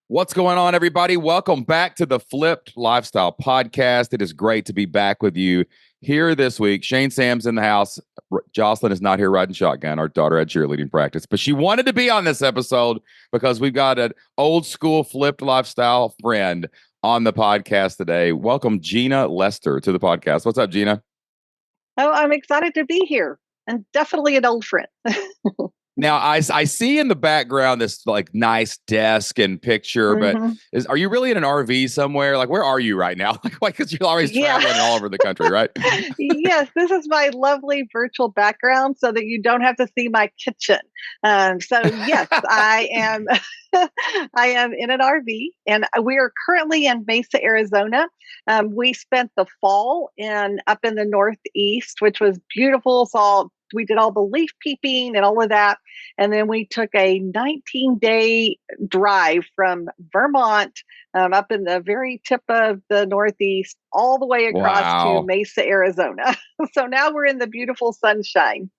What's going on, everybody? Welcome back to the Flipped Lifestyle Podcast. It is great to be back with you here this week. Shane Sams in the house. Jocelyn is not here riding shotgun. Our daughter had cheerleading practice, but she wanted to be on this episode because we've got an old school Flipped Lifestyle friend on the podcast today. Welcome, Gena Lester, to the podcast. What's up, Gena? Oh, I'm excited to be here and definitely an old friend. Now, I see in the background this like nice desk and picture, but are you really in an RV somewhere? Like, where are you right now? Like, because you're always traveling all over the country, right? Yes, this is my lovely virtual background so that you don't have to see my kitchen. So yes, I am. I am in an RV, and we are currently in Mesa, Arizona. We spent the fall up in the Northeast, which was beautiful. We did all the leaf peeping and all of that. And then we took a 19-day drive from Vermont up in the very tip of the Northeast, all the way across to Mesa, Arizona. So now we're in the beautiful sunshine.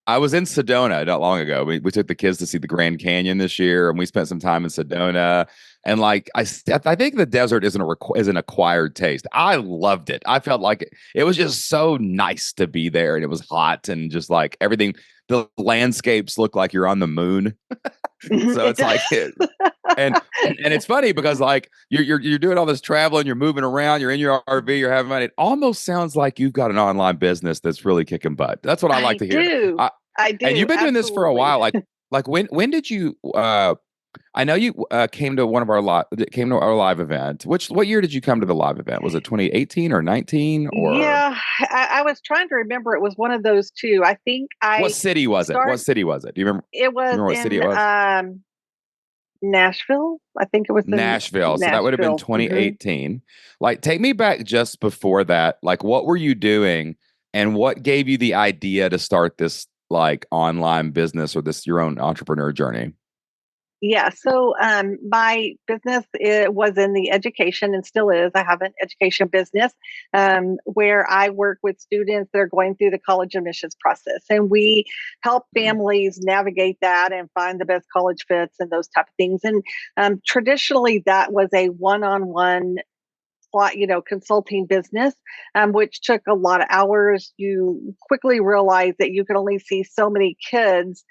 I was in Sedona not long ago. We took the kids to see the Grand Canyon this year, and we spent some time in Sedona. And like I think the desert is an acquired taste. I loved it. I felt like it was just so nice to be there, and it was hot, and just like everything. The landscapes look like you're on the moon. So it's like and it's funny because like you're doing all this traveling, you're moving around, you're in your RV, you're having fun. It almost sounds like you've got an online business that's really kicking butt. That's what I like to hear. I do. And you've been doing this for a while. Like when did you I know you came to our live event. What year did you come to the live event? Was it 2018 or 19 or? Yeah, I was trying to remember. It was one of those two. I think What city was it? What city was it? Do you remember? It was what city it was? Nashville. I think it was Nashville. So that would have been 2018. Like, take me back just before that. Like, what were you doing, and what gave you the idea to start this like online business or your own entrepreneur journey? Yeah. So my business was in the education and still is. I have an education business where I work with students that are going through the college admissions process. And we help families navigate that and find the best college fits and those type of things. And traditionally, that was a one-on-one consulting business, which took a lot of hours. You quickly realize that you can only see so many kids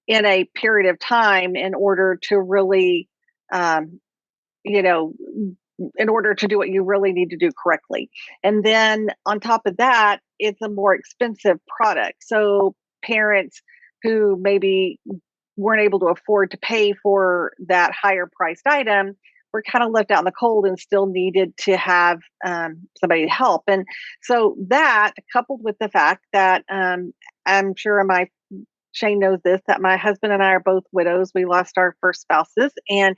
in a period of time in order to really, in order to do what you really need to do correctly. And then on top of that, it's a more expensive product. So parents who maybe weren't able to afford to pay for that higher priced item were kind of left out in the cold and still needed to have somebody to help. And so that, coupled with the fact that I'm sure Shane knows this, that my husband and I are both widows. We lost our first spouses. And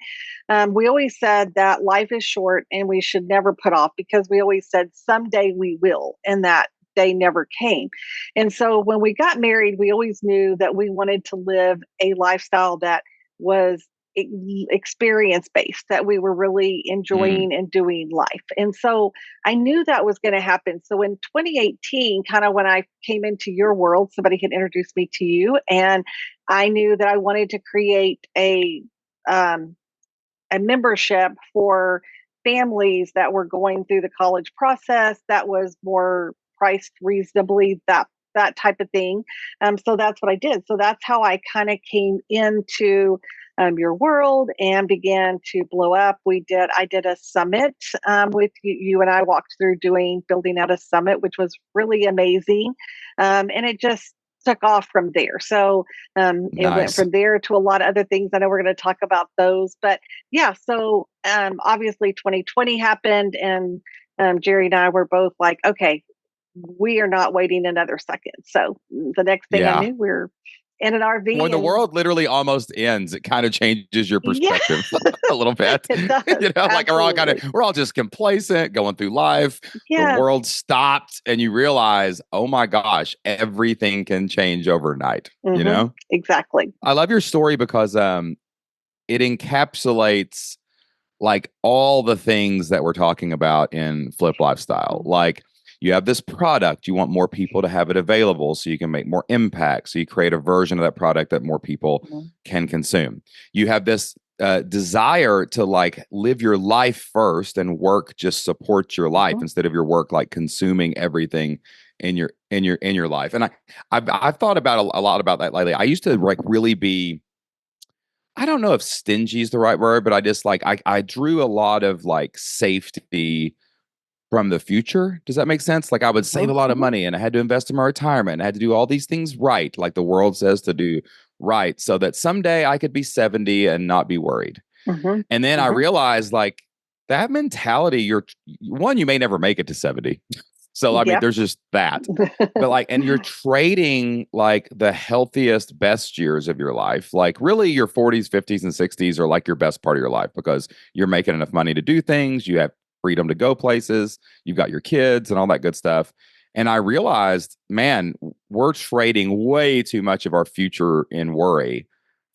we always said that life is short and we should never put off, because we always said someday we will. And that day never came. And so when we got married, we always knew that we wanted to live a lifestyle that was experience based, that we were really enjoying and doing life. And so I knew that was going to happen. So in 2018, kind of when I came into your world, somebody had introduced me to you, and I knew that I wanted to create a membership for families that were going through the college process that was more priced reasonably, that type of thing. So that's what I did. So that's how I kind of came into your world and began to blow up. I did a summit with you and I walked through building out a summit, which was really amazing. And it just took off from there. So it went from there to a lot of other things. I know we're going to talk about those, but yeah. So obviously 2020 happened, and Jerry and I were both like, okay, we are not waiting another second. So the next thing I knew, we're in an RV. When the world literally almost ends, it kind of changes your perspective a little bit. It does. Like we're all just complacent going through life. Yeah. The world stopped, and you realize, oh my gosh, everything can change overnight. Exactly. I love your story because it encapsulates like all the things that we're talking about in Flip Lifestyle. Like, you have this product, you want more people to have it available so you can make more impact. So you create a version of that product that more people can consume. You have this desire to like live your life first and work just supports your life Mhm. instead of your work like consuming everything in your life. And I've thought about a lot about that lately. I used to like really be, I don't know if stingy is the right word, but I just like I drew a lot of like safety from the future. Does that make sense? Like I would save Mhm. a lot of Mhm. money and I had to invest in my retirement. And I had to do all these things right, like the world says to do right, so that someday I could be 70 and not be worried. Mhm. And then I Mhm. realized like that mentality, you're one, you may never make it to 70. So I mean, Yep. there's just that. But like, and you're trading like the healthiest, best years of your life. Like really your 40s, 50s, and 60s are like your best part of your life because you're making enough money to do things, you have freedom to go places, you've got your kids and all that good stuff. And I realized, man, we're trading way too much of our future in worry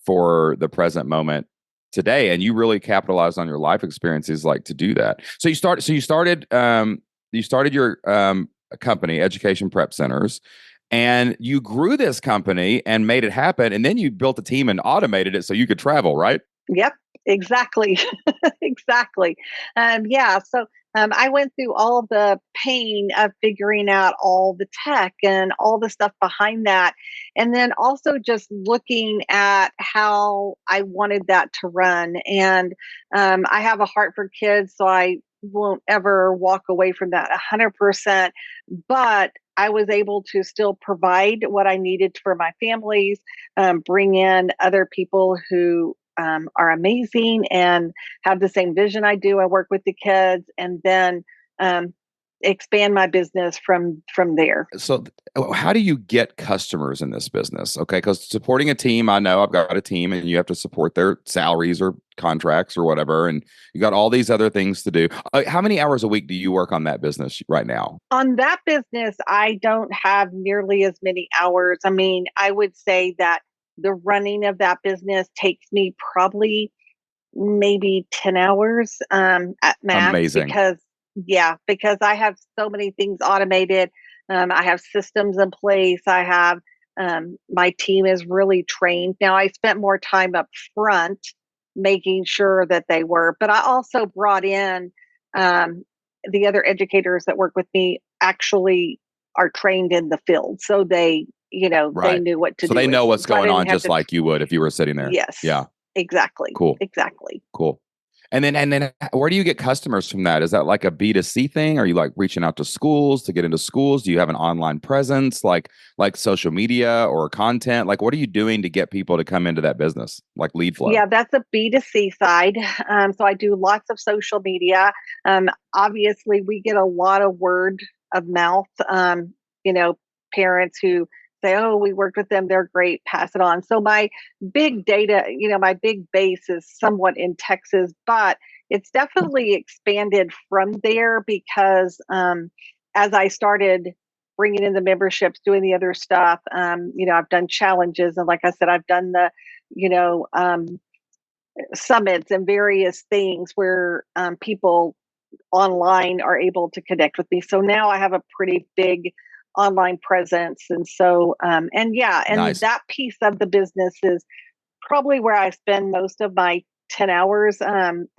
for the present moment today. And you really capitalized on your life experiences like to do that. So you started your company, Education Prep Centers, and you grew this company and made it happen. And then you built a team and automated it so you could travel, right? Yep, exactly. Exactly. Yeah. So I went through all the pain of figuring out all the tech and all the stuff behind that. And then also just looking at how I wanted that to run. And I have a heart for kids, so I won't ever walk away from that 100%. But I was able to still provide what I needed for my families, bring in other people who are amazing and have the same vision I do. I work with the kids, and then um, expand my business from there. So how do you get customers in this business? Okay, because supporting a team, I know I've got a team and you have to support their salaries or contracts or whatever, and you got all these other things to do. How many hours a week do you work on that business right now? On that business, I don't have nearly as many hours. I mean, I would say that the running of that business takes me probably maybe 10 hours at max Amazing. because, yeah, because I have so many things automated. I have systems in place. I have my team is really trained. Now, I spent more time up front making sure that they were, but I also brought in um, the other educators that work with me actually are trained in the field. So they Right. knew what to So they do. know And what's so I going didn't on have just to, like you would if you were sitting there. yes, Yeah. exactly. Cool. Exactly. Cool. And then where do you get customers from that? Is that like a B2C thing? Are you like reaching out to schools to get into schools? Do you have an online presence like social media or content? Like what are you doing to get people to come into that business? Like lead flow? Yeah, that's a B2C side. So I do lots of social media. Obviously, we get a lot of word of mouth, you know, parents who say, oh, we worked with them, they're great, pass it on. So my big data, my big base is somewhat in Texas, but it's definitely expanded from there because as I started bringing in the memberships, doing the other stuff, I've done challenges. And like I said, I've done the you know, summits and various things where people online are able to connect with me. So now I have a pretty big online presence. And so, and yeah, and Nice. that piece of the business is probably where I spend most of my 10 hours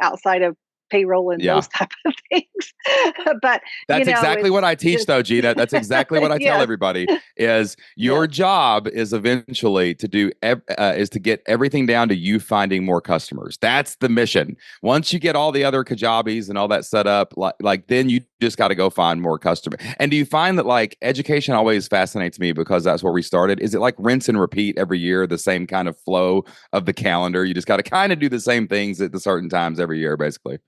outside of payroll and Yeah. those type of things. But, That's exactly what it's I teach just, though, Gina. That's exactly what I tell yes, everybody is your yes. job is eventually to is to get everything down to you finding more customers. That's the mission. Once you get all the other Kajabis and all that set up, like then you just got to go find more customers. And do you find that like education always fascinates me because that's where we started? Is it like rinse and repeat every year, the same kind of flow of the calendar? You just got to kind of do the same things at the certain times every year, basically.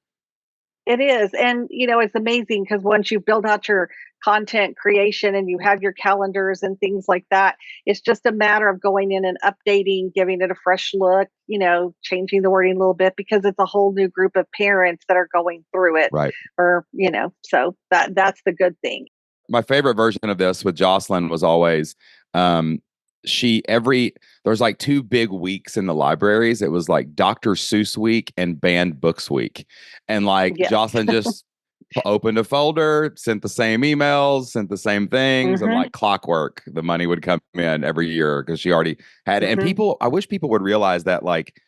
It is. And, it's amazing because once you build out your content creation and you have your calendars and things like that, it's just a matter of going in and updating, giving it a fresh look, changing the wording a little bit because it's a whole new group of parents that are going through it Right. or, so that's the good thing. My favorite version of this with Jocelyn was always um she every there's like two big weeks in the libraries. It was like Dr. Seuss week and banned books week. And like Yes. Jocelyn just opened a folder, sent the same emails, sent the same things, and Mhm. like clockwork, the money would come in every year because she already had it. And Mhm. I wish people would realize that like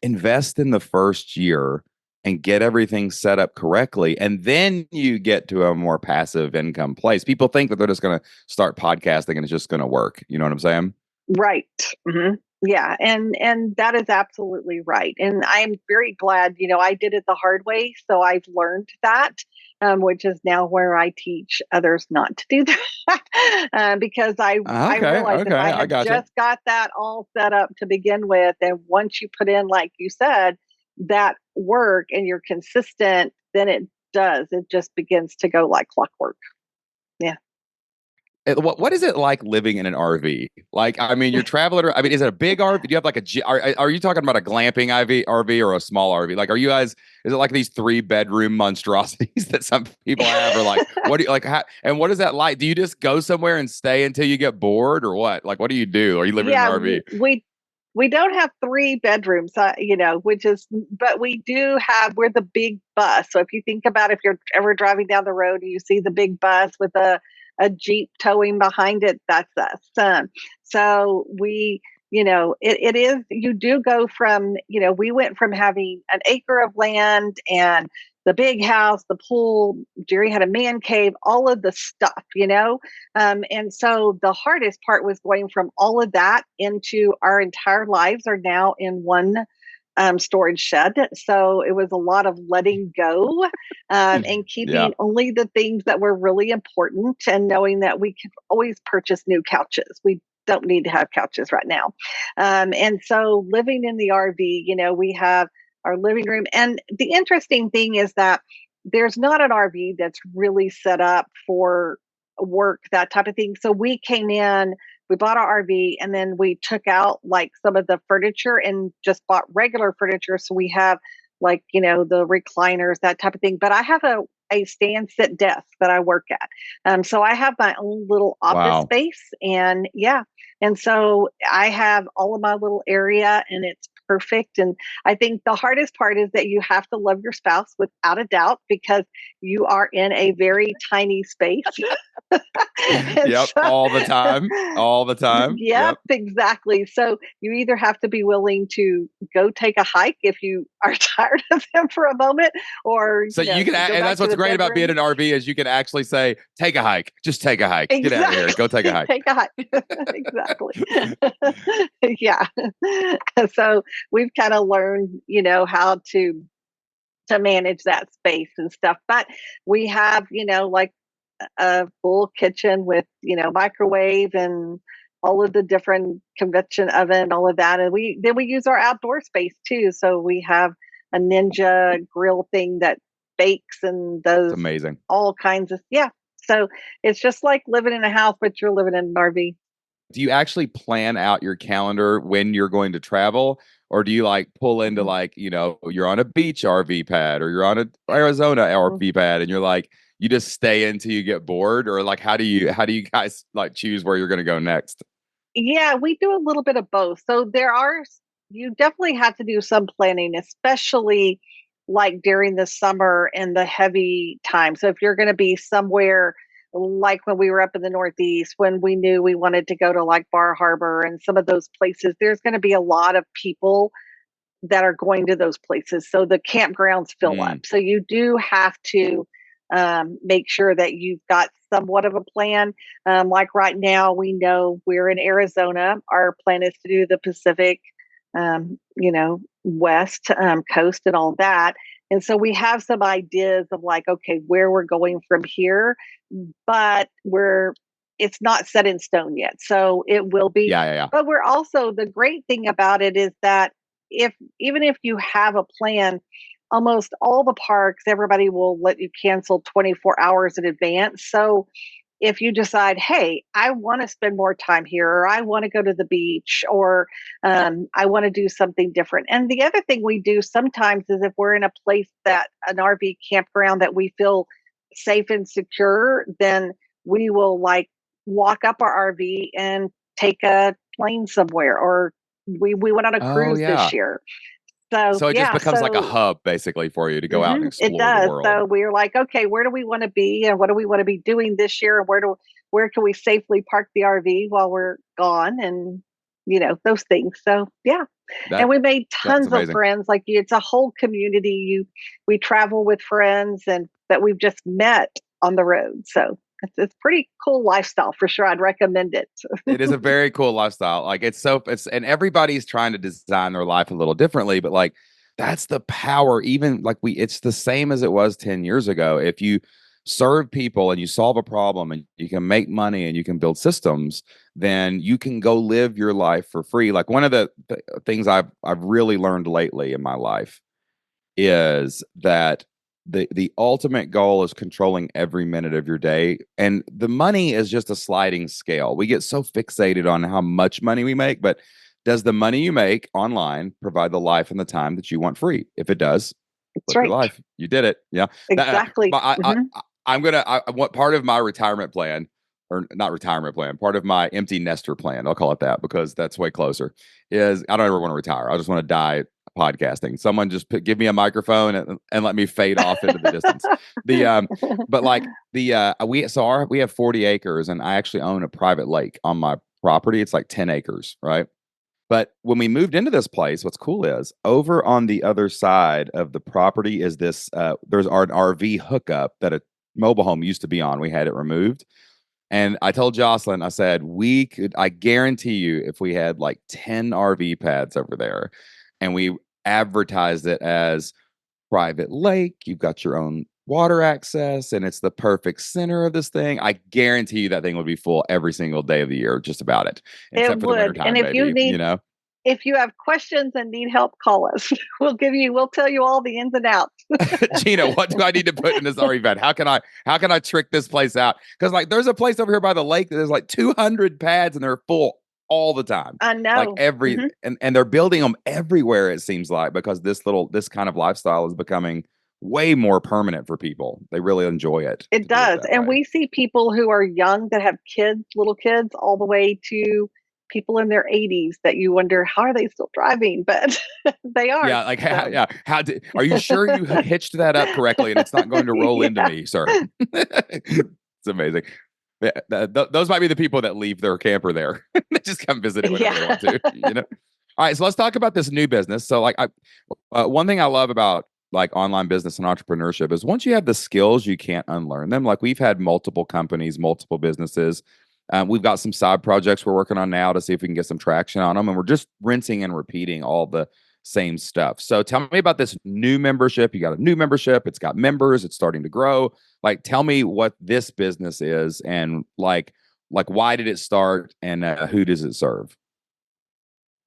invest in the first year and get everything set up correctly. And then you get to a more passive income place. People think that they're just going to start podcasting and it's just going to work. You know what I'm saying? Right. hmm Yeah, and that is absolutely right. And I'm very glad, I did it the hard way, so I've learned that, which is now where I teach others not to do that, because I Okay. realized if I Okay. I had gotcha. just got that all set up to begin with, and once you put in, like you said, that work and you're consistent, then it just begins to go like clockwork. Yeah. What is it like living in an RV? Like, I mean, you're traveling. I mean, is it a big RV? Do you have like are you talking about a glamping RV or a small RV? Like, are you guys? Is it like these 3 bedroom monstrosities that some people have, or like what do you like? And what is that like? Do you just go somewhere and stay until you get bored, or what? Like, what do you do? Are you living in an Yeah, RV? we don't have 3 bedrooms, which is, but we do have, we're the big bus. So if you think about, if you're ever driving down the road and you see the big bus with a Jeep towing behind it, that's us. So it is, you do go from, we went from having an acre of land and the big house, the pool, Jerry had a man cave, all of the stuff, and so the hardest part was going from all of that into our entire lives are now in one storage shed. So it was a lot of letting go, and Yeah. keeping only the things that were really important, and knowing that we could always purchase new couches. We don't need to have couches right now. And so living in the RV, we have our living room. And the interesting thing is that there's not an RV that's really set up for work, that type of thing. So we came in, we bought our RV, and then we took out like some of the furniture and just bought regular furniture. So we have like, the recliners, that type of thing. But I have a stand sit desk that I work at. So I have my own little office Wow. space, and yeah. And so I have all of my little area, and it's perfect. And I think the hardest part is that you have to love your spouse without a doubt, because you are in a very tiny space. And Yep. so, All the time. All the time. yep, Yep. exactly. So you either have to be willing to go take a hike if you are tired of them for a moment, or, So you can, to go and back that's to what's the great about being bedroom. an RV is you can actually say, take a hike, just take a hike, get out of here, go take a Exactly. hike. Take a hike. Exactly. Yeah. So we've kind of learned, how to manage that space and stuff. But we have, like a full kitchen with, microwave and all of the different convection oven, all of that. And we use our outdoor space too. So we have a Ninja grill thing that bakes and It's does amazing. all kinds of, yeah. So it's just like living in a house, but you're living in an RV. Do you actually plan out your calendar when you're going to travel? Or do you like pull into Mhm. like, you're on a beach RV pad or you're on a Arizona RV pad and you're like, you just stay until you get bored? Or like how do you guys like choose where you're gonna go next? Yeah, we do a little bit of both. So you definitely have to do some planning, especially like during the summer and the heavy time. So if you're going to be somewhere like when we were up in the Northeast, when we knew we wanted to go to like Bar Harbor and some of those places, there's going to be a lot of people that are going to those places. So the campgrounds fill up. Mm, So you do have to make sure that you've got somewhat of a plan. Like right now, we know we're in Arizona. Our plan is to do the Pacific, West coast and all that. And so we have some ideas of like, okay, where we're going from here, but it's not set in stone yet. So it will be, yeah, yeah, yeah. but we're also, the great thing about it is that even if you have a plan, almost all the parks, everybody will let you cancel 24 hours in advance. So if you decide, hey, I want to spend more time here, or I want to go to the beach, or I want to do something different. And the other thing we do sometimes is if we're in a place, that an RV campground that we feel safe and secure, then we will like walk up our RV and take a plane somewhere, or we went on a Oh cruise this yeah. year. So So it just yeah, becomes like a so hub basically for you to go out and it explore the does. world. So we're like, okay, where do we want to be, and what do we want to be doing this year, and where can we safely park the RV while we're gone? And those things. So yeah. And That we made that's tons of amazing. friends. Like it's a whole community. We travel with friends and that we've just met on the road. So it's pretty cool lifestyle for sure. I'd recommend it. It is a very cool lifestyle. Like and everybody's trying to design their life a little differently, but like that's the power. Even like it's the same as it was 10 years ago. If you serve people and you solve a problem and you can make money and you can build systems, then you can go live your life for free. Like one of the things I've really learned lately in my life is that the ultimate goal is controlling every minute of your day, and the money is just a sliding scale. We get so fixated on how much money we make, but does the money you make online provide the life and the time that you want free? If it does, That's live your right. life. You did it. Yeah. Exactly. I want part of my retirement plan, or not retirement plan, part of my empty nester plan. I'll call it that because that's way closer. Is I don't ever want to retire. I just want to die podcasting. Someone just give me a microphone and let me fade off into the distance. The but like the we have 40 acres and I actually own a private lake on my property. It's like 10 acres, right? But when we moved into this place, what's cool is over on the other side of the property is this there's an RV hookup that a mobile home used to be on. We had it removed. And I told Jocelyn, I said, I guarantee you, if we had like 10 RV pads over there and we advertised it as private lake, you've got your own water access, and it's the perfect center of this thing, I guarantee you that thing would be full every single day of the year, just about it, It except for the would. And wintertime, maybe, you know? if you have questions and need help, call us. We'll tell you all the ins and outs. Gina, what do I need to put in this RV pad? How can I trick this place out? Because like there's a place over here by the lake that there's like 200 pads and they're full all the time. I Like know. Hmm. and they're building them everywhere, it seems like, because this kind of lifestyle is becoming way more permanent for people. They really enjoy it It to do it does. that And way. we see people who are young that have kids, little kids, all the way to people in their 80s that you wonder, how are they still driving? But they are. Yeah, like So, yeah. Are you sure you hitched that up correctly and it's not going to roll into yeah. me, sir? It's amazing. Those might be the people that leave their camper there. They just come visit it whenever they Yeah. want to, you know? All right, so let's talk about this new business. So, like, one thing I love about like online business and entrepreneurship is once you have the skills, you can't unlearn them. Like, we've had multiple companies, multiple businesses. We've got some side projects we're working on now to see if we can get some traction on them, and we're just rinsing and repeating all the same stuff. So, tell me about this new membership. You got a new membership. It's got members. It's starting to grow. Like, tell me what this business is, and like why did it start, and who does it serve?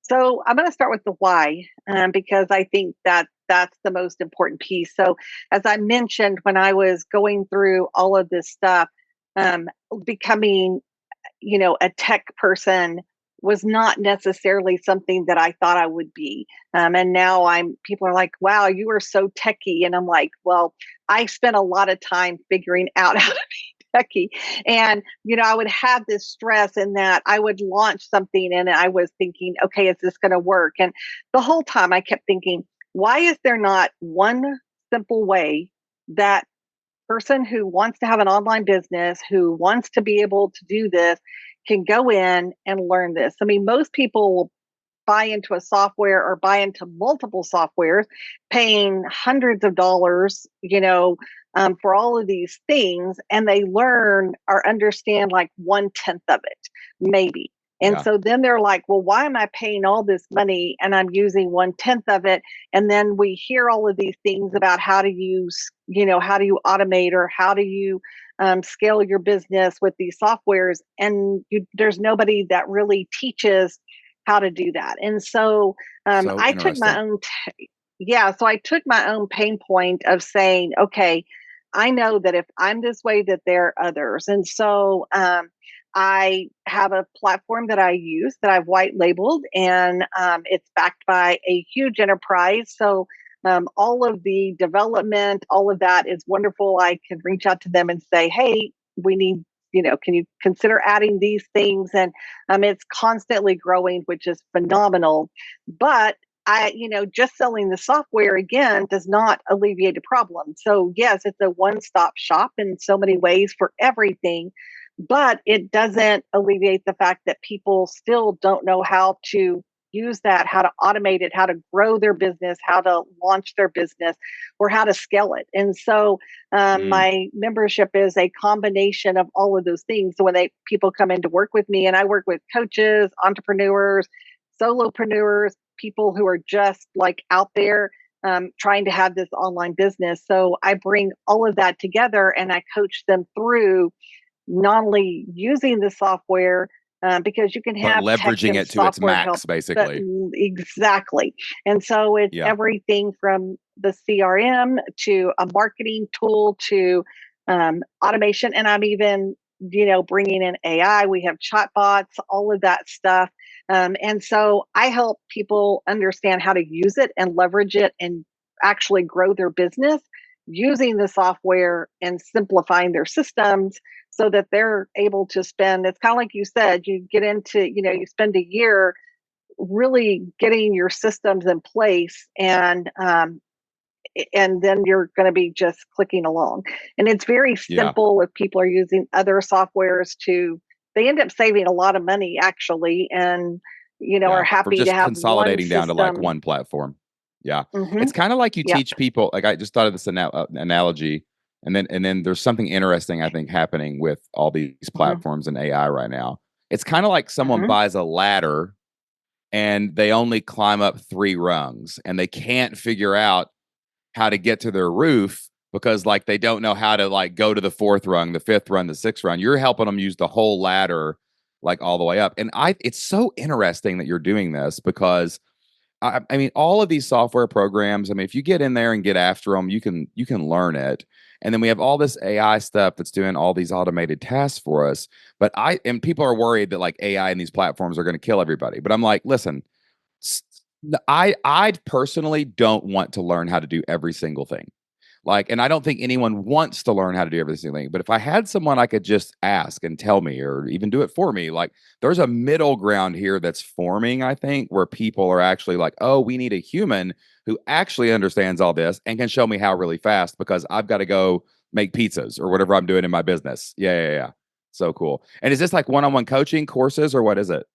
So I'm going to start with the why, because I think that that's the most important piece. So as I mentioned, when I was going through all of this stuff, um, becoming, a tech person was not necessarily something that I thought I would be. And now people are like, wow, you are so techy. And I'm like, well, I spent a lot of time figuring out how to Becky. And, I would have this stress in that I would launch something and I was thinking, okay, is this going to work? And the whole time I kept thinking, why is there not one simple way that person who wants to have an online business, who wants to be able to do this, can go in and learn this? I mean, most people will buy into a software or buy into multiple softwares, paying hundreds of dollars, for all of these things, and they learn or understand like 1/10 of it, maybe. And Yeah, so then they're like, well, why am I paying all this money and I'm using 1/10 of it? And then we hear all of these things about how to use, how do you automate or how do you scale your business with these softwares? And there's nobody that really teaches how to do that. And so so I took my interesting. own, yeah, so I took my own pain point of saying, okay, I know that if I'm this way, that there are others. And so I have a platform that I use that I've white labeled, and it's backed by a huge enterprise. So all of the development, all of that is wonderful. I can reach out to them and say, hey, we need, can you consider adding these things? And it's constantly growing, which is phenomenal. But just selling the software again does not alleviate a problem. So yes, it's a one-stop shop in so many ways for everything. but it doesn't alleviate the fact that people still don't know how to use that, how to automate it, how to grow their business, how to launch their business, or how to scale it. And so Mm. my membership is a combination of all of those things. So when people come in to work with me, and I work with coaches, entrepreneurs, solopreneurs, people who are just like out there trying to have this online business. So I bring all of that together and I coach them through not only using the software, because you can But have tech leveraging and it to its software help, max, but basically. exactly. And so it's Yeah. everything from the CRM to a marketing tool to automation. And I'm even, bringing in AI. We have chatbots, all of that stuff. And so I help people understand how to use it and leverage it and actually grow their business using the software and simplifying their systems so that they're able to spend. It's kind of like you said, you get into, you spend a year really getting your systems in place, and then you're going to be just clicking along. And it's very Yeah. simple if people are using other softwares to, they end up saving a lot of money actually, and are Yeah. For happy to just have one consolidating down to like system. one platform. Yeah. Hmm. It's kind of like you Yep. teach people, like I just thought of this analogy. And then there's something interesting, I think, happening with all these Hmm. platforms and AI right now. It's kind of like someone Hmm. buys a ladder and they only climb up 3 rungs and they can't figure out how to get to their roof because like they don't know how to like go to the fourth rung, the fifth rung, the sixth rung. You're helping them use the whole ladder like all the way up. And it's so interesting that you're doing this because I mean, all of these software programs. I mean, if you get in there and get after them, you can learn it. And then we have all this AI stuff that's doing all these automated tasks for us. But people are worried that like AI and these platforms are going to kill everybody. But I'm like, listen, I personally don't want to learn how to do every single thing. Like, and I don't think anyone wants to learn how to do every single thing. But if I had someone I could just ask and tell me, or even do it for me, like there's a middle ground here that's forming, I think, where people are actually like, oh, we need a human who actually understands all this and can show me how really fast because I've got to go make pizzas or whatever I'm doing in my business. Yeah, yeah, yeah. So cool. And is this like one-on-one coaching courses or what is it?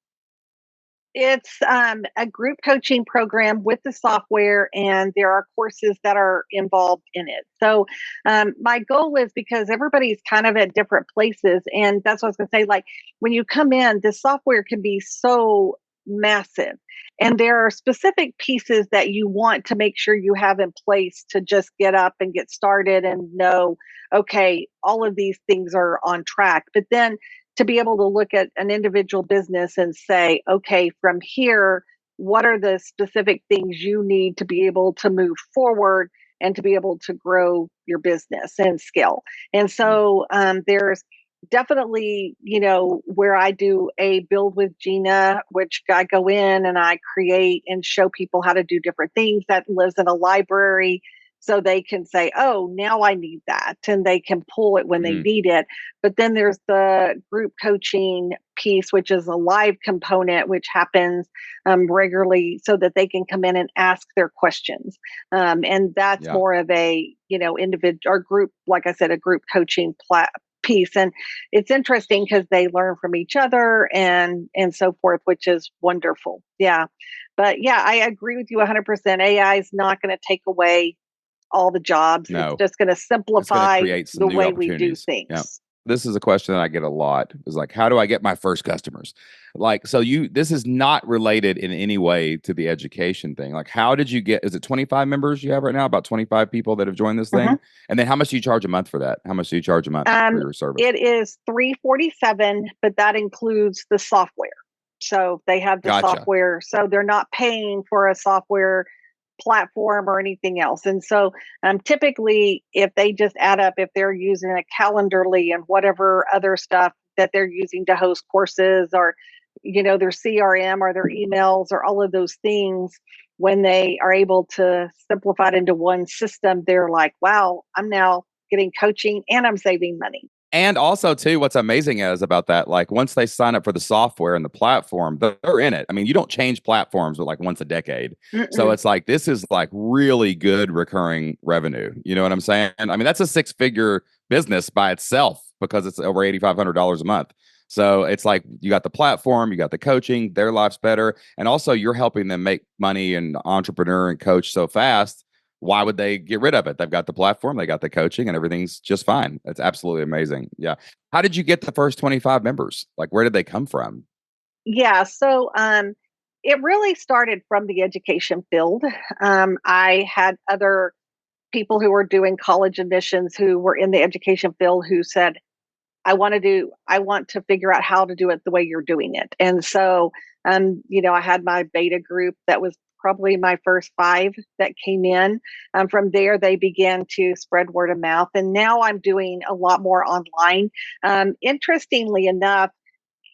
It's a group coaching program with the software, and there are courses that are involved in it. So, my goal is because everybody's kind of at different places, and that's what I was going to say. Like, when you come in, the software can be so massive, and there are specific pieces that you want to make sure you have in place to just get up and get started and know, okay, all of these things are on track. But then to be able to look at an individual business and say, okay, from here, what are the specific things you need to be able to move forward and to be able to grow your business and scale? And Mm. so there's definitely, where I do a build with Gena, which I go in and I create and show people how to do different things, that lives in a library. So they can say, oh, now I need that. And they can pull it when they Mm. need it. But then there's the group coaching piece, which is a live component, which happens regularly so that they can come in and ask their questions. And that's Yeah. more of a, individual or group, like I said, a group coaching piece. And it's interesting because they learn from each other and so forth, which is wonderful. Yeah. But yeah, I agree with you 100%. AI is not going to take away all the jobs. It's No. just going to It's going to simplify create some the new way we do opportunities. Yeah. things. This is a question that I get a lot. Is like, how do I get my first customers? Like, so this is not related in any way to the education thing. Like, how did you get, is it 25 members you have right now? About 25 people that have joined this Mhm. thing? And then how much do you charge a month for that? How much do you charge a month for Um, your service? it is 347, but that includes the software. So they have the Gotcha. software. So they're not paying for a software platform or anything else. And so typically, if they just add up, if they're using a Calendarly and whatever other stuff that they're using to host courses, or their CRM or their emails or all of those things, when they are able to simplify it into one system, they're like, wow, I'm now getting coaching and I'm saving money. And also, too, what's amazing is about that, like once they sign up for the software and the platform, they're in it. I mean, you don't change platforms with like once a decade. So Mm-mm. it's like this is like really good recurring revenue. You know what I'm saying? I mean, that's a six-figure business by itself because it's over $8,500 a month. So it's like you got the platform, you got the coaching, their life's better, and also you're helping them make money and entrepreneur and coach so fast. Why would they get rid of it? They've got the platform, they got the coaching, and everything's just fine. It's absolutely amazing. Yeah. How did you get the first 25 members? Like, where did they come from? Yeah, so it really started from the education field. I had other people who were doing college admissions who were in the education field who said, I want to figure out how to do it the way you're doing it. And so, I had my beta group that was probably my first five that came in. From there, they began to spread word of mouth. And now I'm doing a lot more online. Interestingly enough,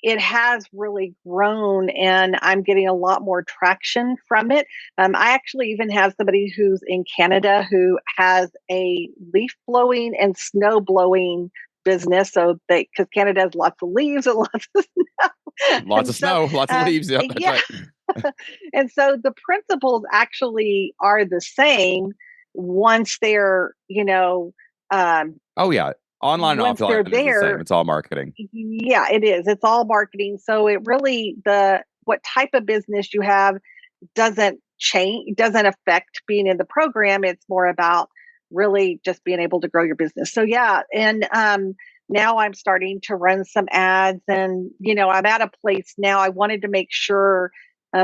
it has really grown and I'm getting a lot more traction from it. I actually even have somebody who's in Canada who has a leaf blowing and snow blowing business. So because Canada has lots of leaves and lots of snow. Lots And of so, snow, lots of leaves. Yep, that's yeah. right. And so the principles actually are the same once they're, Oh, yeah. Online and once they're offline is the same. there. It's all marketing. Yeah, it is. It's all marketing. So it really the what type of business you have doesn't change, doesn't affect being in the program. It's more about really just being able to grow your business. So yeah, and now I'm starting to run some ads, and I'm at a place now. I wanted to make sure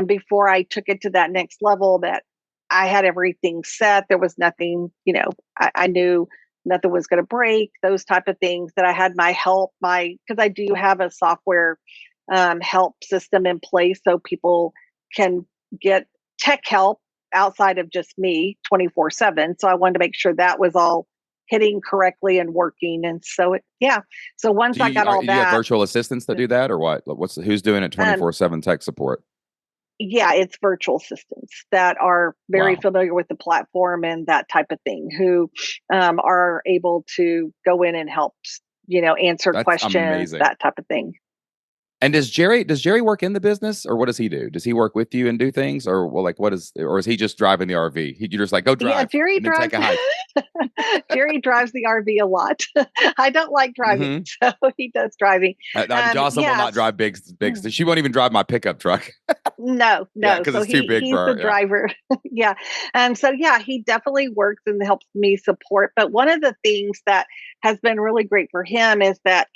before I took it to that next level that I had everything set. There was nothing, I knew nothing was going to break, those type of things, that I had my help, because I do have a software help system in place so people can get tech help outside of just me 24/7. So I wanted to make sure that was all hitting correctly and working. And so yeah. So once I got all Do you have that, virtual assistants that do that or what? Like, who's doing it um, 24/7 tech support? yeah, it's virtual assistants that are very Wow. familiar with the platform and that type of thing, who are able to go in and help, answer That's questions, amazing. that type of thing. And does Jerry work in the business or what does he do? Does he work with you and do things or well, like or is he just driving the RV? You're just like go Yeah, drive Jerry and then take drives. a hike. Jerry drives the RV a lot. I don't like driving, Hmm. so he does driving. Jocelyn will not Yes. drive big. She won't even drive my pickup truck. No, Yeah, no. because So it's too big he's for the her. Yeah. driver. Yeah. And so yeah, he definitely works and helps me support. But one of the things that has been really great for him is that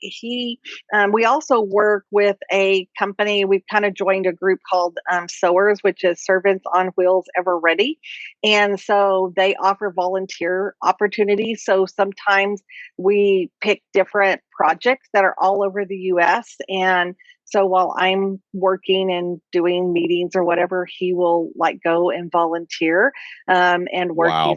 we also work with a company. We've kind of joined a group called Sewers, which is Servants on Wheels Ever Ready. And so they offer volunteer opportunities. So sometimes we pick different projects that are all over the US, and so while I'm working and doing meetings or whatever, he will like go and volunteer and work. Wow.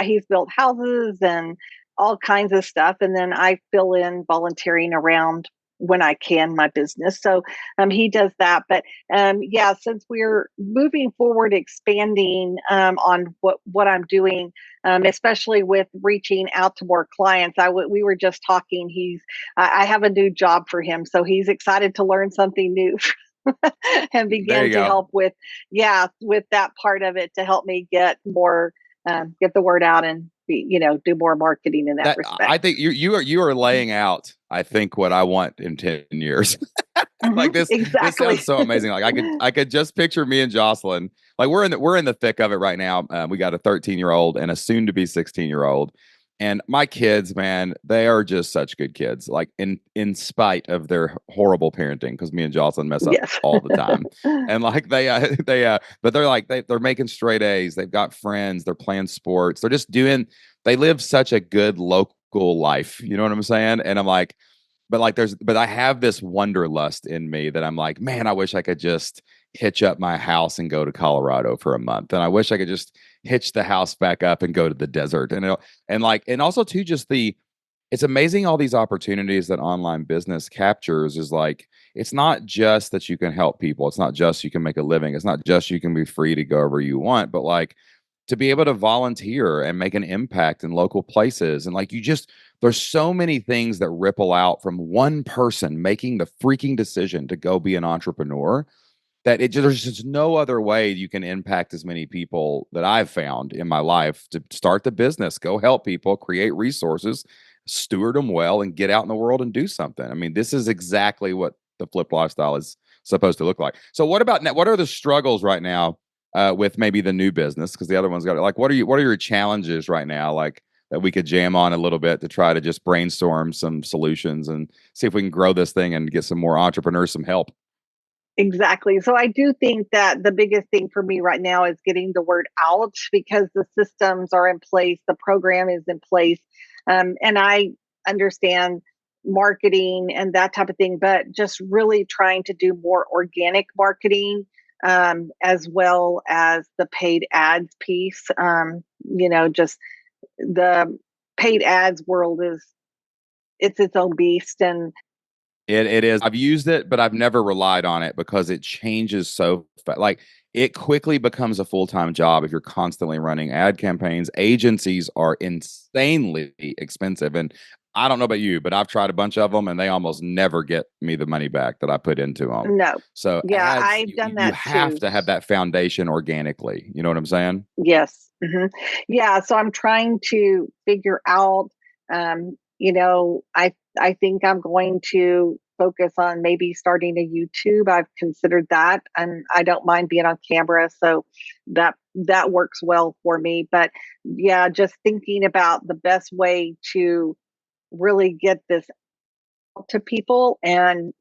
He's built houses and all kinds of stuff, and then I fill in volunteering around when I can my business. So he does that. But yeah, since we're moving forward, expanding on what I'm doing, especially with reaching out to more clients. We were just talking. I have a new job for him, so he's excited to learn something new and There begin you to go. help with that part of it to help me get the word out and do more marketing in that That respect. I think you are laying out, I think, what I want in 10 years. Hmm. Like this Exactly. sounds so amazing. Like I could just picture me and Jocelyn. Like we're in the thick of it right now. We got a 13-year-old and a soon to be 16-year-old. And my kids, man, they are just such good kids. Like in spite of their horrible parenting, because me and Jocelyn mess up Yes. all the time. And like but they're like they're making straight A's. They've got friends. They're playing sports. They're just doing. They live such a good local life. You know what I'm saying? And I'm like, but I have this wanderlust in me that I'm like, man, I wish I could just hitch up my house and go to Colorado for a month. And I wish I could just hitch the house back up and go to the desert. And also too, just it's amazing all these opportunities that online business captures is like, it's not just that you can help people. It's not just you can make a living. It's not just you can be free to go wherever you want, but like to be able to volunteer and make an impact in local places. And like, there's so many things that ripple out from one person making the freaking decision to go be an entrepreneur, that there's just no other way you can impact as many people that I've found in my life to start the business, go help people, create resources, steward them well, and get out in the world and do something. I mean, this is exactly what the flip lifestyle is supposed to look like. So, what about now? What are the struggles right now with maybe the new business? Because the other one's got like, what are your challenges right now? Like that we could jam on a little bit to try to just brainstorm some solutions and see if we can grow this thing and get some more entrepreneurs some help. Exactly. So I do think that the biggest thing for me right now is getting the word out because the systems are in place, the program is in place, and I understand marketing and that type of thing, but just really trying to do more organic marketing as well as the paid ads piece. Just the paid ads world is it's its own beast, and It is. I've used it, but I've never relied on it because it changes so fast. Like it quickly becomes a full-time job if you're constantly running ad campaigns. Agencies are insanely expensive. And I don't know about you, but I've tried a bunch of them and they almost never get me the money back that I put into them. no. So Yeah, ads, I've done you that have too. to have that foundation organically. You know what I'm saying? Yes. Yeah. So I'm trying to figure out, I think I'm going to focus on maybe starting a YouTube. I've considered that, and I don't mind being on camera, so that works well for me. But yeah, just thinking about the best way to really get this to people and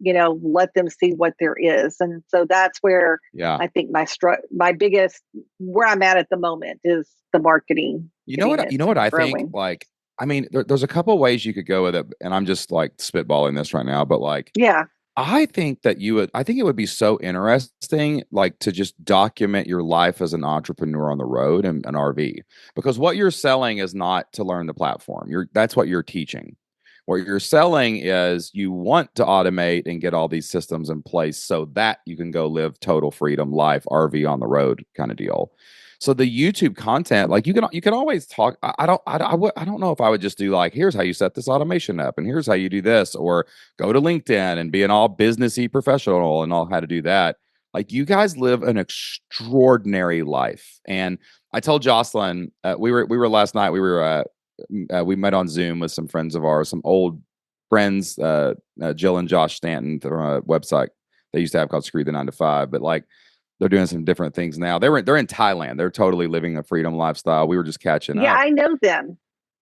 let them see what there is, and so that's where Yeah. I think my biggest where I'm at the moment is the marketing, You know getting what? it You know what I think? growing. Like, I mean, there's a couple ways you could go with it, and I'm just like spitballing this right now, but like, Yeah. I think that I think it would be so interesting, like to just document your life as an entrepreneur on the road and an RV, because what you're selling is not to learn the platform. That's what you're teaching. What you're selling is you want to automate and get all these systems in place so that you can go live total freedom life, RV on the road kind of deal. So the YouTube content, like you can always talk. I don't know if I would just do like, here's how you set this automation up, and here's how you do this, or go to LinkedIn and be an all businessy professional and all how to do that. Like you guys live an extraordinary life. And I told Jocelyn, we were last night. We met on Zoom with some friends of ours, some old friends, Jill and Josh Stanton from a website they used to have called Screw the 9 to 5. But like they're doing some different things now. They're in Thailand. They're totally living a freedom lifestyle. We were just catching Yeah, up. I know them.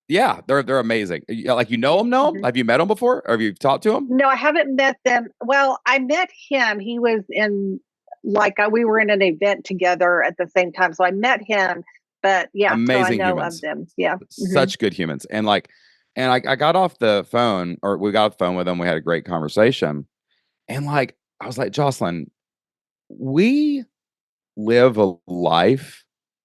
Yeah, they're amazing. Like you know them, know 'em? Mhm. Have you met them before? Or have you talked to them? No, I haven't met them. Well, I met him. He was in we were in an event together at the same time. So I met him, but yeah, so I Amazing know of humans, them. Yeah. such good humans. And like, and I got off the phone, or we got off the phone with them. We had a great conversation, and like, I was like, Jocelyn, we live a life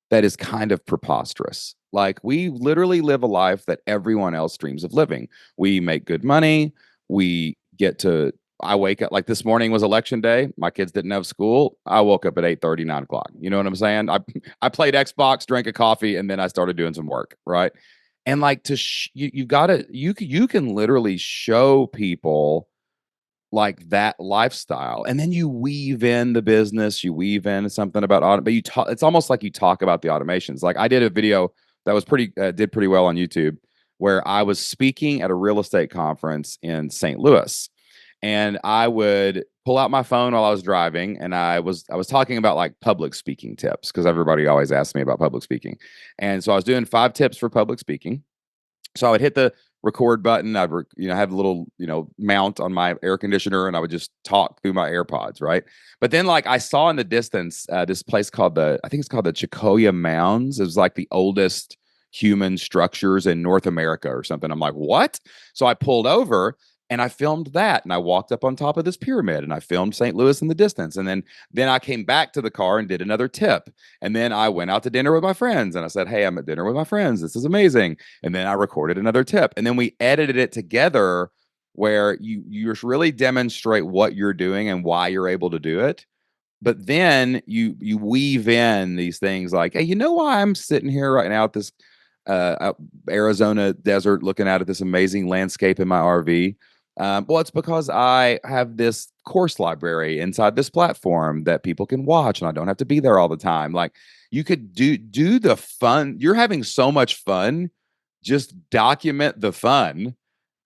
that is kind of preposterous. Like we literally live a life that everyone else dreams of living. We make good money. We get to I wake up like this morning was election day. My kids didn't have school. I woke up at 8:30, 9 o'clock. You know what I'm saying? I played Xbox, drank a coffee, and then I started doing some work. Right. And like you've got to you can literally show people like that lifestyle, and then you weave in the business, you weave in something about auto, but you talk, it's almost like you talk about the automations. Like I did a video that was did pretty well on YouTube, where I was speaking at a real estate conference in St. Louis, and I would pull out my phone while I was driving, and I was talking about like public speaking tips, because everybody always asks me about public speaking. And so I was doing 5 tips for public speaking. So I would hit the record button. Have a little, mount on my air conditioner, and I would just talk through my AirPods, right? But then, like, I saw in the distance this place called I think it's called the Chicoya Mounds. It was like the oldest human structures in North America or something. I'm like, what? So I pulled over and I filmed that, and I walked up on top of this pyramid, and I filmed St. Louis in the distance, and then I came back to the car and did another tip, and then I went out to dinner with my friends, and I said, hey, I'm at dinner with my friends. This is amazing. And then I recorded another tip, and then we edited it together, where you really demonstrate what you're doing and why you're able to do it. but then you weave in these things like, hey, you know why I'm sitting here right now at this Arizona desert looking out at this amazing landscape in my RV? Well, it's because I have this course library inside this platform that people can watch, and I don't have to be there all the time. Like you could do the fun. You're having so much fun. Just document the fun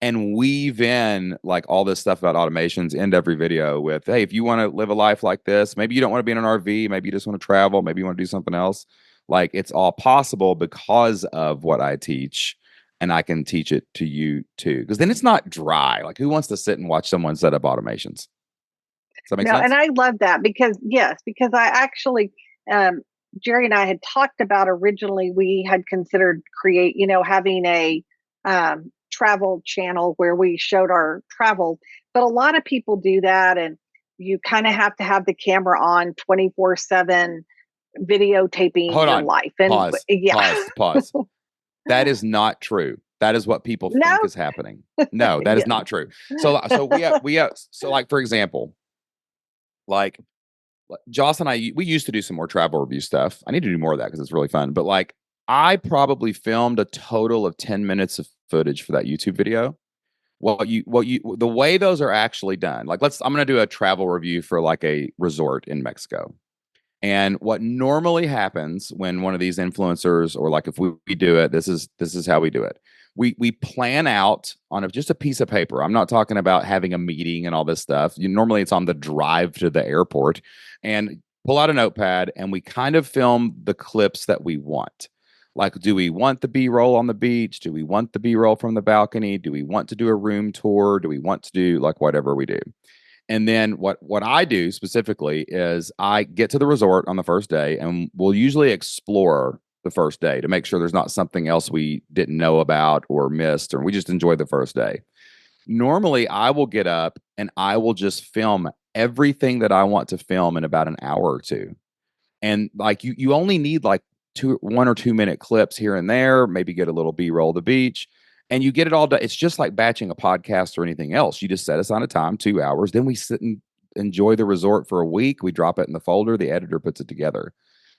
and weave in like all this stuff about automations into every video with, hey, if you want to live a life like this, maybe you don't want to be in an RV, maybe you just want to travel, maybe you want to do something else. Like it's all possible because of what I teach, and I can teach it to you too. Because then it's not dry. Like who wants to sit and watch someone set up automations? Does that make No, and sense? I love that because yes, because I actually um, Jerry and I had talked about originally we had considered create, having a travel channel where we showed our travel, but a lot of people do that, and you kind of have to have the camera on 24/7 videotaping Hold your on. life. And Pause. yeah, Pause. That is not true. That is what people no, think is happening. No, that is yes. not true. So we have so like for example, like Joss and I we used to do some more travel review stuff. I need to do more of that because it's really fun. But like I probably filmed a total of 10 minutes of footage for that YouTube video. What you the way those are actually done. Like I'm gonna do a travel review for like a resort in Mexico. And what normally happens when one of these influencers, or like if we do it, this is how we do it. We plan out on just a piece of paper. I'm not talking about having a meeting and all this stuff. Normally it's on the drive to the airport, and pull out a notepad and we kind of film the clips that we want. Like, do we want the B-roll on the beach? Do we want the B-roll from the balcony? Do we want to do a room tour? Do we want to do like whatever we do? And then what I do specifically is I get to the resort on the first day, and we'll usually explore the first day to make sure there's not something else we didn't know about or missed, or we just enjoy the first day. Normally, I will get up and I will just film everything that I want to film in about an hour or two. And like you only need like 1 or 2 minute clips here and there, maybe get a little b-roll of the beach, and you get it all done. It's just like batching a podcast or anything else. You just set aside a time, 2 hours, then we sit and enjoy the resort for a week. We drop it in the folder, the editor puts it together.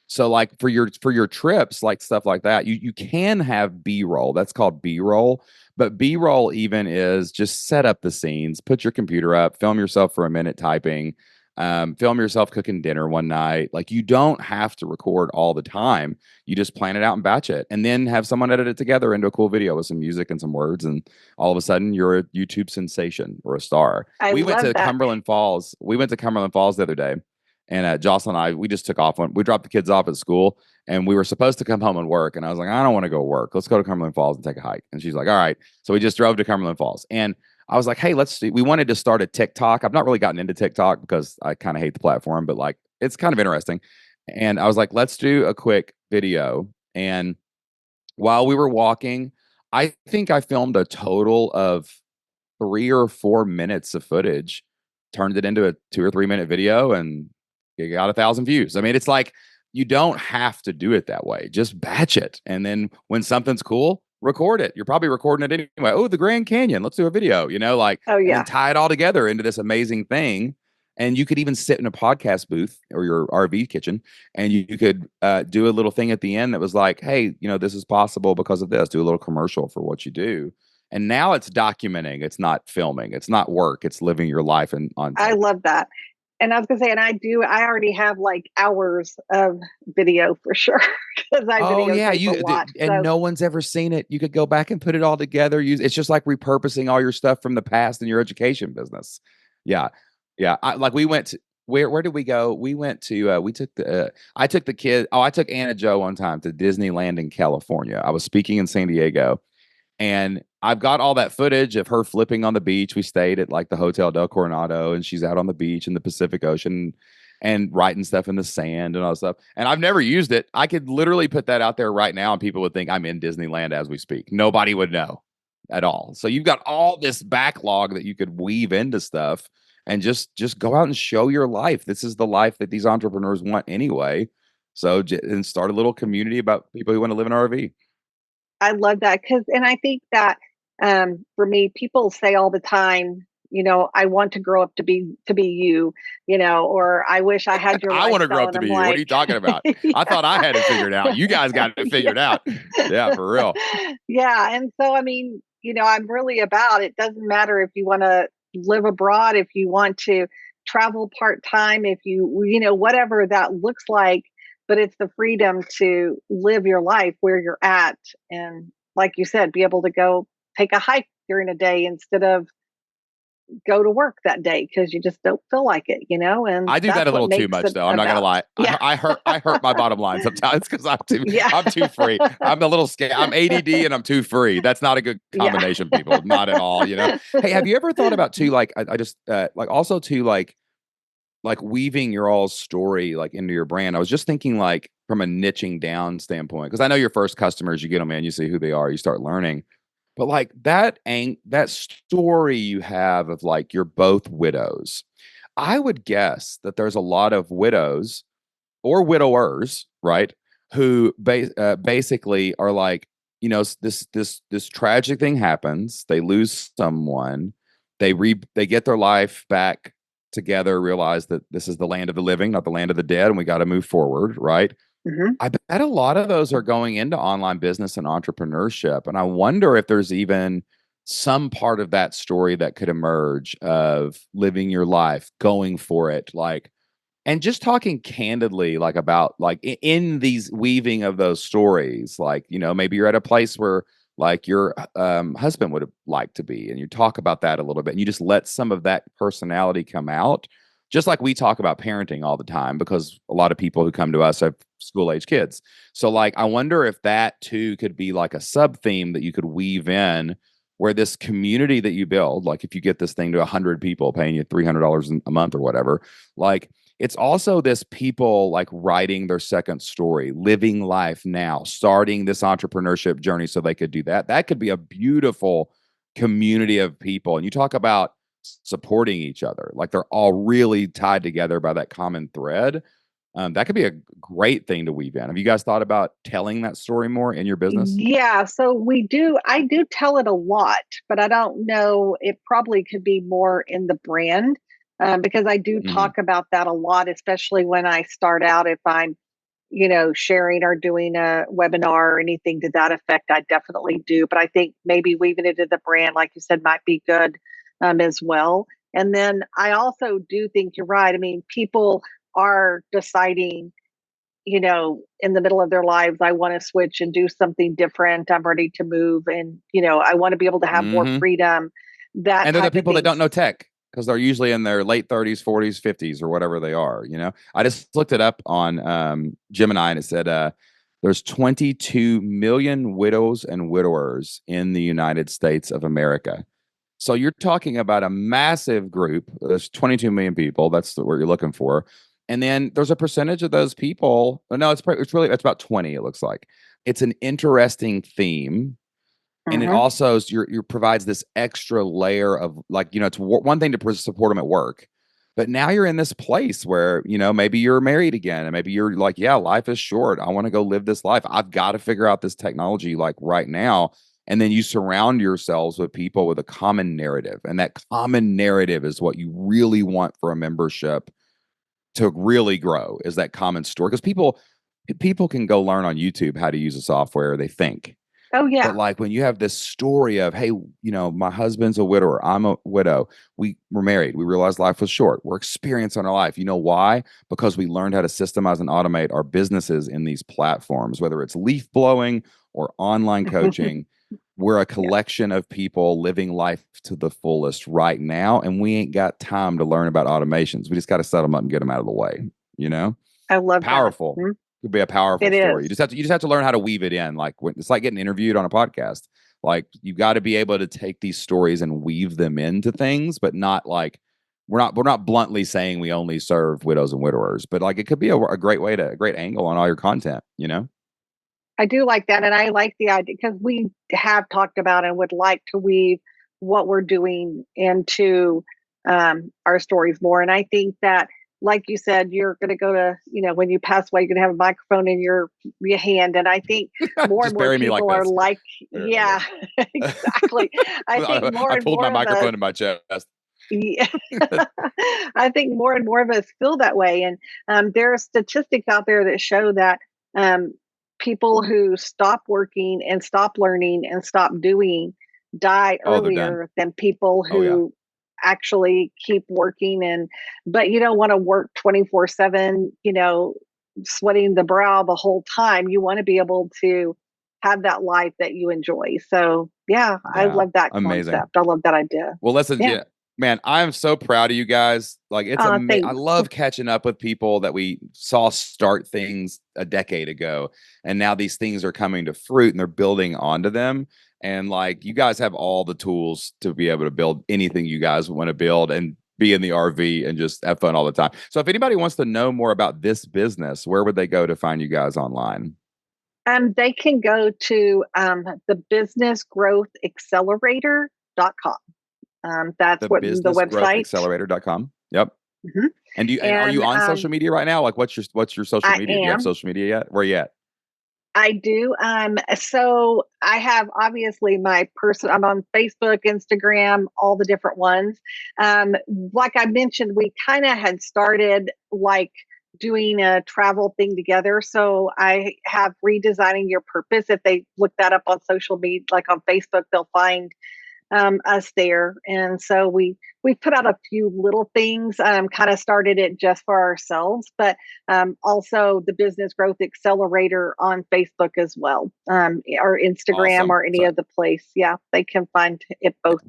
So like for your trips, like stuff like that, you can have b-roll. That's called b-roll. But b-roll even is just set up the scenes, put your computer up, film yourself for a minute typing, film yourself cooking dinner one night. Like you don't have to record all the time. You just plan it out and batch it, and then have someone edit it together into a cool video with some music and some words, and all of a sudden you're a YouTube sensation or a star. I We went love to that. Cumberland Falls. We went to Cumberland Falls the other day, and Jocelyn and I, we just took off. We dropped the kids off at school, and we were supposed to come home and work. And I was like, I don't want to go work. Let's go to Cumberland Falls and take a hike. And she's like, all right. So we just drove to Cumberland Falls, and I was like, hey, let's see. We wanted to start a TikTok. I've not really gotten into TikTok because I kind of hate the platform, but like it's kind of interesting. And I was like, let's do a quick video. And while we were walking, I think I filmed a total of 3 or 4 minutes of footage, turned it into a 2 or 3 minute video, and you got 1,000 views. I mean, it's like you don't have to do it that way. Just batch it. And then when something's cool, record it. You're probably recording it anyway. Oh, the Grand Canyon. Let's do a video, like, Oh and then yeah, tie it all together into this amazing thing. And you could even sit in a podcast booth or your RV kitchen, and you could do a little thing at the end that was like, hey, this is possible because of this. Do a little commercial for what you do. And now it's documenting. It's not filming. It's not work. It's living your life and on I tape. love that. And I was gonna say, and I already have like hours of video for sure because I Oh yeah, videotape a lot. and So no one's ever seen it. You could go back and put it all together. Use it's just like repurposing all your stuff from the past in your education business. Yeah, yeah. Like we went to where did we go? We went to we took the I took the kid. Oh, I took Anna Joe one time to Disneyland in California. I was speaking in San Diego, and I've got all that footage of her flipping on the beach. We stayed at like the Hotel Del Coronado, and she's out on the beach in the Pacific Ocean and writing stuff in the sand and all that stuff. And I've never used it. I could literally put that out there right now, and people would think I'm in Disneyland as we speak. Nobody would know at all. So you've got all this backlog that you could weave into stuff, and just go out and show your life. This is the life that these entrepreneurs want anyway. So and start a little community about people who want to live in an RV. I love that because, and I think that for me, people say all the time, I want to grow up to be you, or I wish I had your I want to grow lifestyle. up And to I'm be you. What are like, you talking about? I yeah. thought I had it figured out. You guys got it figured Yeah. out. Yeah, for real. Yeah. And so, I mean, I'm really about, it doesn't matter if you want to live abroad, if you want to travel part time, if whatever that looks like, but it's the freedom to live your life where you're at. And like you said, be able to go take a hike during a day instead of go to work that day because you just don't feel like it, and I do that that's a what little too makes much it though. I'm not gonna about. lie. Yeah. I hurt my bottom line sometimes because Yeah. I'm too free. I'm a little scared. I'm ADD and I'm too free. That's not a good Yeah. combination, people. Not at all. Hey, have you ever thought about too? Like I just like also too like weaving your all's story like into your brand. I was just thinking like from a niching down standpoint because I know your first customers, you get them in, you see who they are, you start learning. But like that story you have of like you're both widows, I would guess that there's a lot of widows or widowers, right, who basically are like, this tragic thing happens, they lose someone, they get their life back together, realize that this is the land of the living, not the land of the dead, and we got to move forward, right? Hmm. I bet a lot of those are going into online business and entrepreneurship. And I wonder if there's even some part of that story that could emerge of living your life, going for it, like, and just talking candidly, like about like in these weaving of those stories, like, maybe you're at a place where like your husband would have liked to be, and you talk about that a little bit and you just let some of that personality come out. Just like we talk about parenting all the time, because a lot of people who come to us have school age kids. So, like, I wonder if that too could be like a sub theme that you could weave in where this community that you build, like if you get this thing to 100 people paying you $300 a month or whatever, like it's also this people like writing their second story, living life now, starting this entrepreneurship journey so they could do that. That could be a beautiful community of people. And you talk about supporting each other, like they're all really tied together by that common thread. That could be a great thing to weave in. Have you guys thought about telling that story more in your business? Yeah, so I do tell it a lot, but I don't know. It probably could be more in the brand, because I do Hmm. talk about that a lot, especially when I start out. If I'm, sharing or doing a webinar or anything to that effect, I definitely do. But I think maybe weaving it into the brand, like you said, might be good, as well. And then I also do think you're right. I mean, people are deciding, in the middle of their lives, I want to switch and do something different. I'm ready to move, and, I want to be able to have more Hmm. freedom, that And they're the type of people that don't things. know tech because they're usually in their late 30s, 40s, 50s, or whatever they are. I just looked it up on Gemini, and it said there's 22 million widows and widowers in the United States of America. So you're talking about a massive group. There's 22 million people. That's what you're looking for. And then there's a percentage of those people. No, it's about 20. It looks like it's an interesting theme, and it Hmm. also is your provides this extra layer of like, it's one thing to support them at work, but now you're in this place where maybe you're married again, and maybe you're like, yeah, life is short, I want to go live this life, I've got to figure out this technology like right now. And then you surround yourselves with people with a common narrative, and that common narrative is what you really want for a membership to really grow, is that common story, because people can go learn on YouTube how to use a software, they think. Oh But yeah. like when you have this story of, hey, my husband's a widower, I'm a widow, we were married, we realized life was short, we're experiencing our life. You know why? Because we learned how to systemize and automate our businesses in these platforms, whether it's leaf blowing or online coaching. We're a Yeah, collection of people living life to the fullest right now, and we ain't got time to learn about automations. We just got to set them up and get them out of the way. You know, I love that. Powerful. Mhm. Could be a powerful It story. is. You just have to learn how to weave it in. Like it's like getting interviewed on a podcast. Like you got to be able to take these stories and weave them into things, but not like we're not bluntly saying we only serve widows and widowers, but like it could be a great a great angle on all your content. I do like that, and I like the idea because we have talked about and would like to weave what we're doing into, our stories more. And I think that, like you said, you're going to go to, when you pass away, you're going to have a microphone in your hand. And I think more and Just more bury me like people are this. like, Bury it like yeah, this. exactly. I think more I and pulled my more of us, microphone to my chest. Yeah. I think more and more of us feel that way. And there are statistics out there that show that um, people who stop working and stop learning and stop doing die Oh, they're done. earlier than people Oh yeah. who actually keep working. And but you don't want to work 24/7, sweating the brow the whole time. You want to be able to have that life that you enjoy. So yeah, I Yeah. love that Amazing. concept. I love that idea. Well, listen, Yeah. yeah, man, I'm so proud of you guys. Like, I Thanks. love catching up with people that we saw start things a decade ago, and now these things are coming to fruit and they're building onto them. And like, you guys have all the tools to be able to build anything you guys want to build and be in the RV and just have fun all the time. So, if anybody wants to know more about this business, where would they go to find you guys online? They can go to the businessgrowthaccelerator.com. That's The what the website. businessgrowthaccelerator.com. Yep. Mhm. And are you And on social media right now? Like, what's your social I media? Do you have am. social media yet? Where you at? I do. So I have obviously my person. I'm on Facebook, Instagram, all the different ones. Like I mentioned, we kind of had started like doing a travel thing together. So I have redesigning your purpose. If they look that up on social media, like on Facebook, they'll find us there. And so we put out a few little things, kind of started it just for ourselves, but also the Business Growth Accelerator on Facebook as well, or Instagram Awesome. or any So, other place. Yeah, they can find it both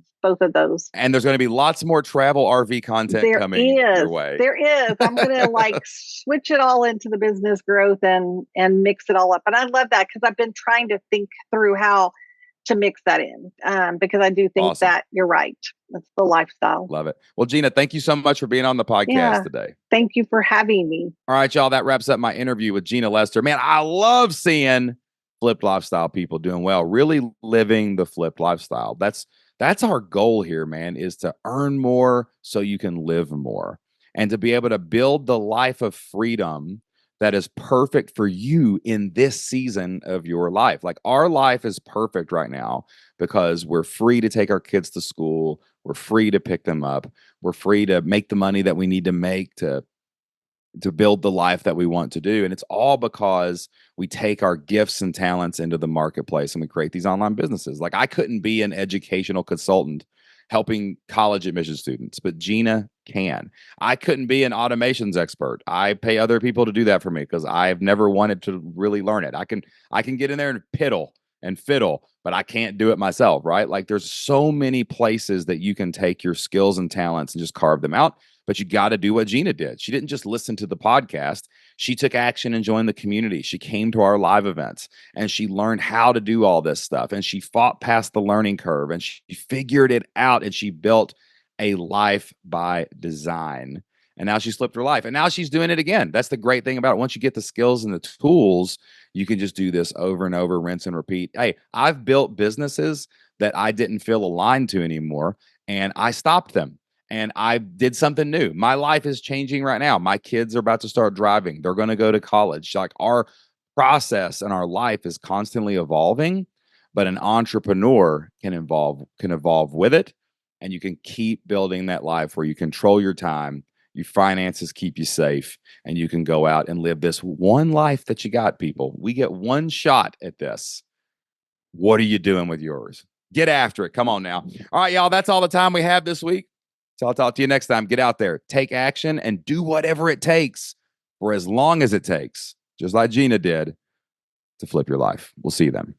of those. and there's going to be lots more travel RV content There coming your is, way. there is. I'm gonna like switch it all into the business growth and mix it all up. And I love that because I've been trying to think through how to mix that in, because I do think Awesome. that you're right. That's the lifestyle. Love it. Well, Gena, thank you so much for being on the podcast Yeah. today. Thank you for having me. All right, y'all. That wraps up my interview with Gena Lester. Man, I love seeing flipped lifestyle people doing well, really living the flipped lifestyle. That's our goal here, man, is to earn more so you can live more and to be able to build the life of freedom that is perfect for you in this season of your life. Like, our life is perfect right now because we're free to take our kids to school, we're free to pick them up, we're free to make the money that we need to make to build the life that we want to do. And it's all because we take our gifts and talents into the marketplace and we create these online businesses. Like, I couldn't be an educational consultant helping college admission students, but Gena can. I couldn't be an automations expert. I pay other people to do that for me because I've never wanted to really learn it. I can get in there and piddle and fiddle, but I can't do it myself, right? Like, there's so many places that you can take your skills and talents and just carve them out. But you got to do what Gena did. She didn't just listen to the podcast. She took action and joined the community. She came to our live events and she learned how to do all this stuff. And she fought past the learning curve and she figured it out and she built a life by design. And now she's flipped her life. And now she's doing it again. That's the great thing about it. Once you get the skills and the tools, you can just do this over and over, rinse and repeat. Hey, I've built businesses that I didn't feel aligned to anymore, and I stopped them and I did something new. My life is changing right now. My kids are about to start driving. They're going to go to college. Like, our process and our life is constantly evolving, but an entrepreneur can evolve with it, and you can keep building that life where you control your time, your finances keep you safe, and you can go out and live this one life that you got, people. We get one shot at this. What are you doing with yours? Get after it. Come on now. All right, y'all. That's all the time we have this week. So I'll talk to you next time. Get out there, take action, and do whatever it takes for as long as it takes, just like Gena did, to flip your life. We'll see you then.